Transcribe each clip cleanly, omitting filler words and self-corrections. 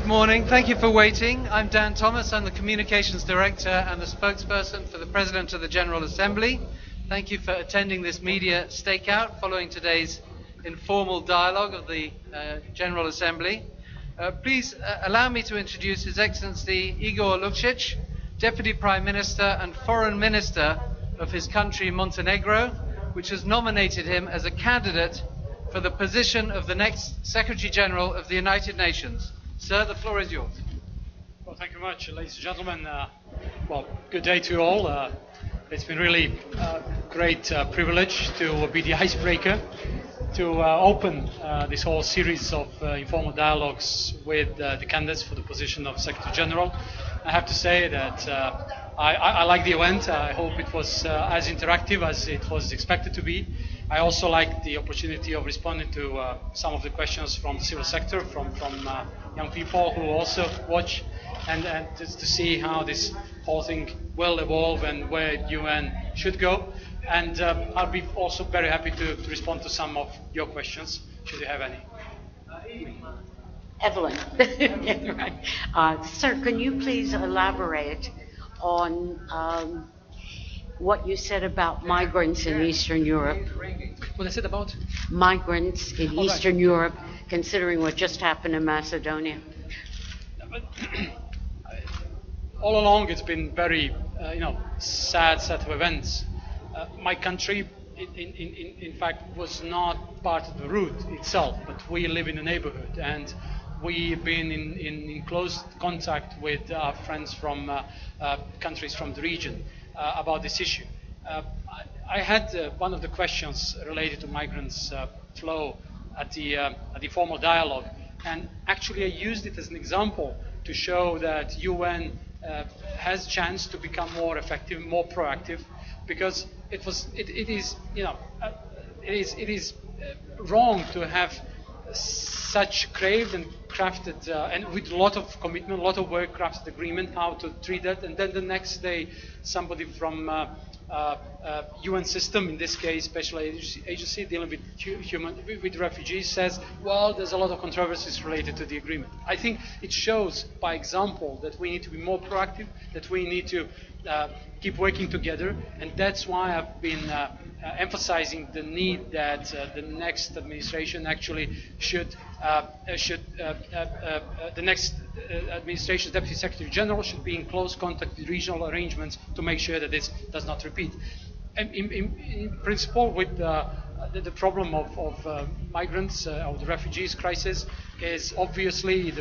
morning. Thank you for waiting. I'm Dan Thomas. I'm the Communications Director and the spokesperson for the President of the General Assembly. Thank you for attending this media stakeout following today's informal dialogue of the General Assembly. Please allow me to introduce His Excellency Igor Lukšić, Deputy Prime Minister and Foreign Minister of his country, Montenegro, which has nominated him as a candidate for the position of the next Secretary General of the United Nations. Sir, the floor is yours. Well, thank you very much, ladies and gentlemen. Good day to you all. It's been really a great privilege to be the icebreaker, to open this whole series of informal dialogues with the candidates for the position of Secretary General. I have to say that I like the event. I hope it was as interactive as it was expected to be. I also like the opportunity of responding to some of the questions from the civil sector, from young people who also watch, and just to see how this whole thing will evolve and where UN should go. And I'll be also very happy to respond to some of your questions, should you have any. Evelyn. Right. Sir, can you please elaborate on what you said about migrants in Eastern Europe? What I said about? Migrants in Eastern Europe, considering what just happened in Macedonia. All along it's been very, sad set of events. My country, in fact, was not part of the route itself, but we live in a neighborhood, and we've been in close contact with our friends from countries from the region about this issue. I had one of the questions related to migrants' flow at the formal dialogue, and actually I used it as an example to show that UN has a chance to become more effective, more proactive, because it is wrong to have such craved and crafted and with a lot of commitment, a lot of work, crafted agreement how to treat that, and then the next day somebody from UN system, in this case special agency dealing with refugees, says, well, there's a lot of controversies related to the agreement. I think it shows by example that we need to be more proactive, that we need to keep working together, and that's why I've been emphasizing the need that the next administration actually should the next administration's Deputy Secretary General should be in close contact with regional arrangements to make sure that this does not repeat. And in principle, with the problem of migrants, of the refugees crisis, is obviously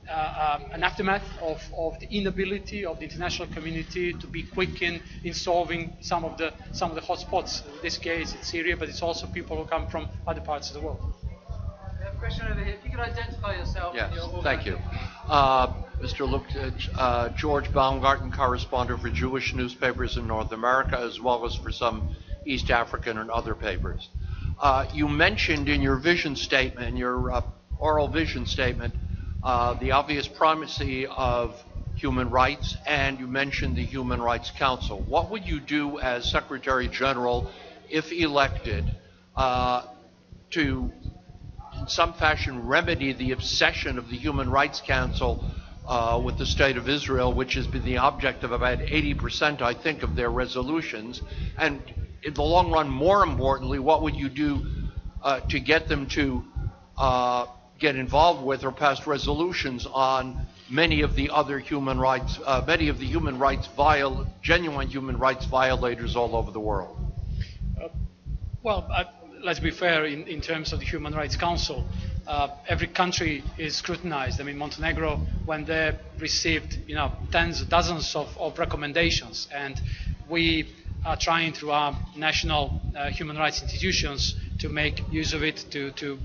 an aftermath of the inability of the international community to be quick in solving some of the hotspots. In this case, it's Syria, but it's also people who come from other parts of the world. We have a question over here. If you could identify yourself. Yes, thank you. Mr. Lukšić, George Baumgarten, correspondent for Jewish newspapers in North America, as well as for some East African and other papers. You mentioned in your vision statement, your oral vision statement, the obvious primacy of human rights, and you mentioned the Human Rights Council. What would you do as Secretary General, if elected, to in some fashion remedy the obsession of the Human Rights Council with the State of Israel, which has been the object of about 80%, I think, of their resolutions? And in the long run, more importantly, what would you do to get them to get involved with or pass resolutions on many of the other human rights, genuine human rights violators all over the world? Let's be fair, in terms of the Human Rights Council, every country is scrutinized. I mean, Montenegro, when they received dozens of recommendations, and we are trying through our national human rights institutions to make use of it, to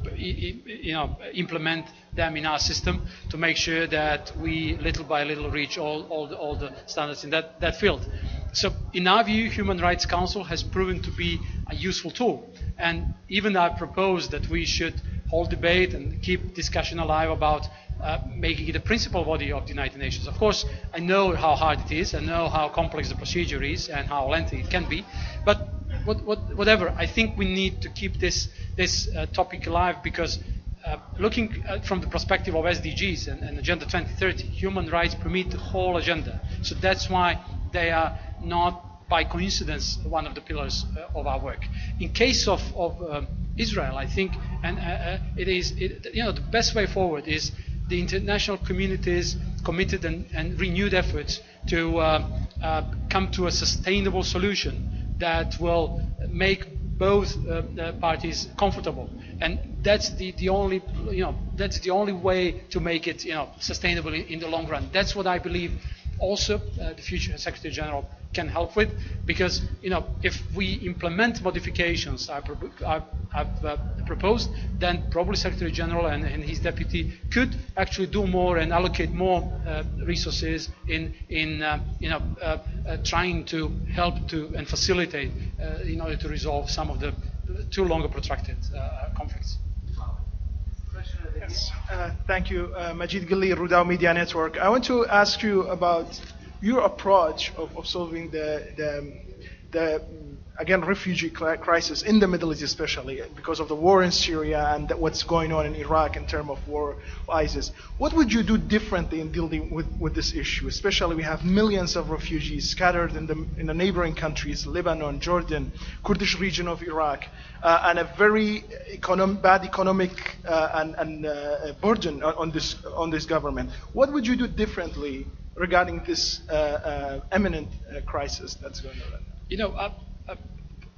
implement them in our system, to make sure that we little by little reach all the standards in that field. So in our view, Human Rights Council has proven to be a useful tool, and even I propose that we should hold debate and keep discussion alive about making it a principal body of the United Nations. Of course, I know how hard it is, I know how complex the procedure is and how lengthy it can be, but whatever, I think we need to keep this topic alive, because looking from the perspective of SDGs and Agenda 2030, human rights permeate the whole agenda. So that's why they are not, by coincidence, one of the pillars of our work. In case of Israel, I think, and the best way forward is the international community's committed and renewed efforts to come to a sustainable solution that will make both parties comfortable, and that's the only way to make it sustainable in the long run. That's what I believe. Also, the future Secretary General can help with, because if we implement modifications I've proposed, then probably Secretary General and his deputy could actually do more and allocate more resources in trying to help to and facilitate in order to resolve some of the too long protracted conflicts. Yes, thank you, Majid Ghali, Rudao Media Network. I want to ask you about your approach of solving the refugee crisis in the Middle East, especially because of the war in Syria and what's going on in Iraq in terms of war of ISIS. What would you do differently in dealing with this issue? Especially, we have millions of refugees scattered in the neighboring countries, Lebanon, Jordan, Kurdish region of Iraq, and a very bad economic and burden on this government. What would you do differently regarding this imminent crisis that's going on?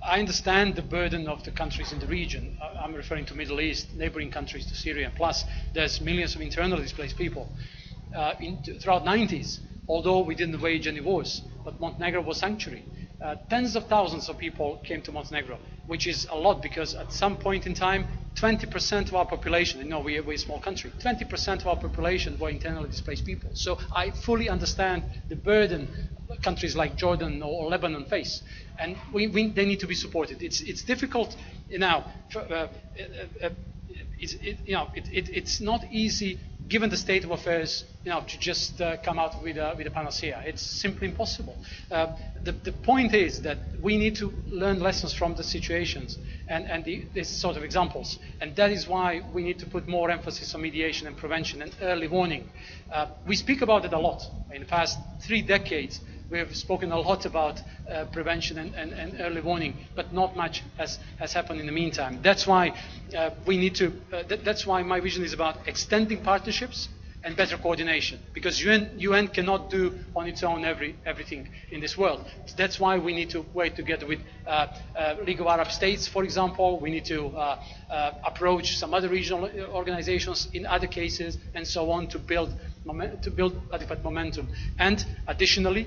I understand the burden of the countries in the region. I'm referring to Middle East, neighboring countries to Syria. Plus, there's millions of internally displaced people. Throughout the 90s, although we didn't wage any wars, but Montenegro was sanctuary. Tens of thousands of people came to Montenegro, which is a lot, because at some point in time, 20% of our population, we're a small country, 20% of our population were internally displaced people. So I fully understand the burden countries like Jordan or Lebanon face, and they need to be supported. It's difficult now. It's not easy, given the state of affairs, to just come out with a panacea. It's simply impossible. The point is that we need to learn lessons from the situations and these sort of examples, and that is why we need to put more emphasis on mediation and prevention and early warning. We speak about it a lot. In the past 3 decades, we have spoken a lot about prevention and early warning, but not much has happened in the meantime. That's why we need to. That's why my vision is about extending partnerships and better coordination, because UN cannot do on its own everything in this world. That's why we need to work together with League of Arab States, for example. We need to approach some other regional organizations in other cases, and so on, to build adequate momentum. And additionally,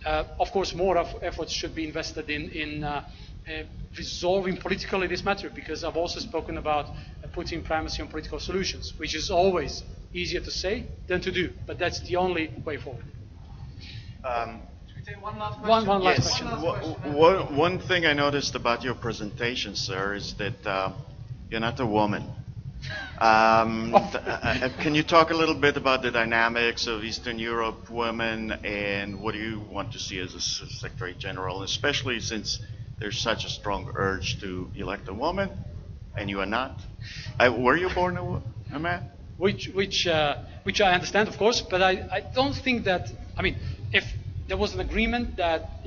of course, more efforts should be invested in resolving politically this matter, because I've also spoken about putting primacy on political solutions, which is always easier to say than to do, but that's the only way forward. Should we take one last question? One last Yes. question. One thing I noticed about your presentation, sir, is that you're not a woman. Can you talk a little bit about the dynamics of Eastern Europe women, and what do you want to see as a Secretary General, especially since there's such a strong urge to elect a woman, and you are not? Were you born a man? Which I understand, of course, but I don't think that. I mean, if there was an agreement that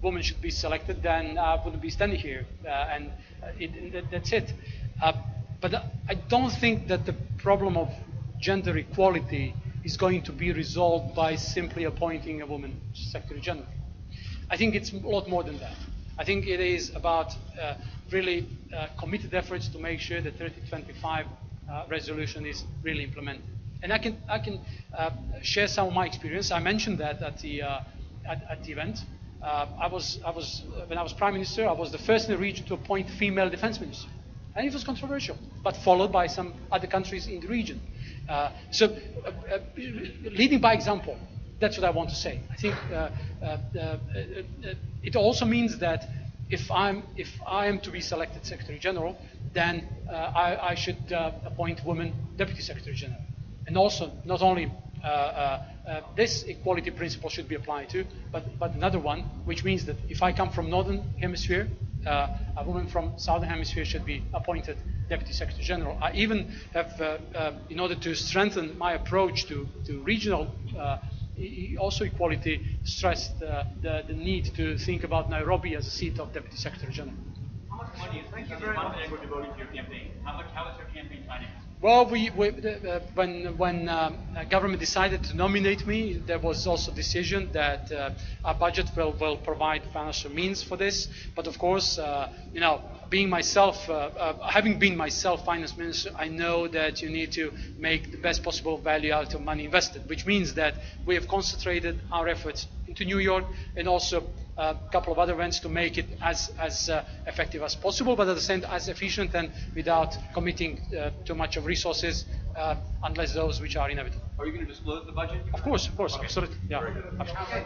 women should be selected, then I wouldn't be standing here, and that's it. But I don't think that the problem of gender equality is going to be resolved by simply appointing a woman Secretary General. I think it's a lot more than that. I think it is about really committed efforts to make sure that 3025 resolution is really implemented. And I can share some of my experience. I mentioned that at the event. When I was Prime Minister, I was the first in the region to appoint a female defense minister. And it was controversial, but followed by some other countries in the region. So leading by example, that's what I want to say. I think it also means that if I am to be selected Secretary General, then I should appoint women Deputy Secretary General. And also, not only this equality principle should be applied to, but another one, which means that if I come from Northern Hemisphere, a woman from Southern Hemisphere should be appointed Deputy Secretary General. I even have, in order to strengthen my approach to regional also equality, stressed the need to think about Nairobi as a seat of Deputy Secretary General. How much money is Montenegro devoted to your campaign? How is your campaign financed? Well, when government decided to nominate me, there was also a decision that our budget will provide financial means for this. But of course, being myself, having been myself finance minister, I know that you need to make the best possible value out of money invested, which means that we have concentrated our efforts into New York and also a couple of other events to make it as effective as possible, but at the same time as efficient and without committing too much of resources unless those which are inevitable. Are you going to disclose the budget? Of course, okay. Absolutely. Yeah.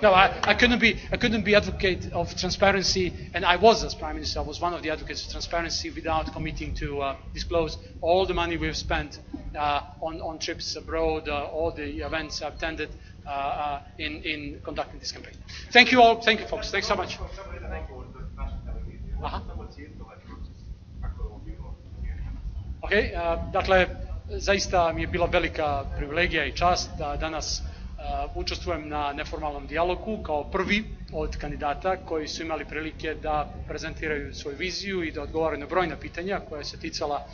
No, I couldn't be advocate of transparency, and I was as Prime Minister. I was one of the advocates of transparency without committing to disclose all the money we've spent on trips abroad, all the events I've attended in conducting this campaign. Thank you all. Thank you, folks. Thanks so much. Okay, dakle, zaista mi je bila velika privilegija i čast da danas učestvujem na neformalnom dijalogu kao prvi od kandidata koji su imali prilike da prezentiraju svoju viziju i da odgovaraju na brojna pitanja koja se ticala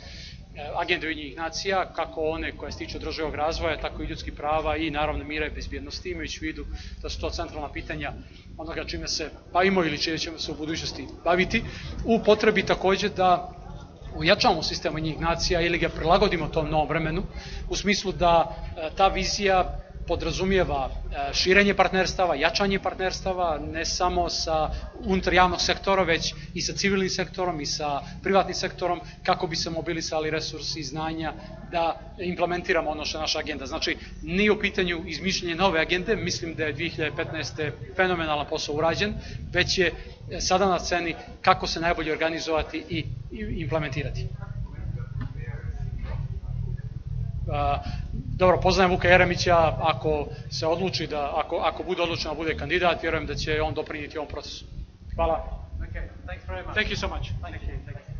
agende Ujedinjenih nacija, kako one koje se tiču održivog razvoja, tako i ljudskih prava i naravno mira i bezbjednosti, imajući u vidu da su to centralna pitanja onoga čime se bavimo ili čime ćemo se u budućnosti baviti, u potrebi takođe da ujačamo sistem Ujedinjenih nacija ili ga prilagodimo tom novom vremenu, u smislu da ta vizija podrazumijeva širenje partnerstava, jačanje partnerstava, ne samo sa unutar javnog sektora, već i sa civilnim sektorom i sa privatnim sektorom, kako bi se mobilisali resursi i znanja da implementiramo ono što je naša agenda. Znači, nije u pitanju izmišljenje nove agende, mislim da je 2015. fenomenalan posao urađen, već je sada na sceni kako se najbolje organizovati i implementirati. Dobro, poznajem Vuka Jeremića, ako se odluči ako bude odlučeno da bude kandidat, vjerujem da će on doprinijeti ovom procesu. Hvala. Okay, thanks very much. Thank you so much. Thank you.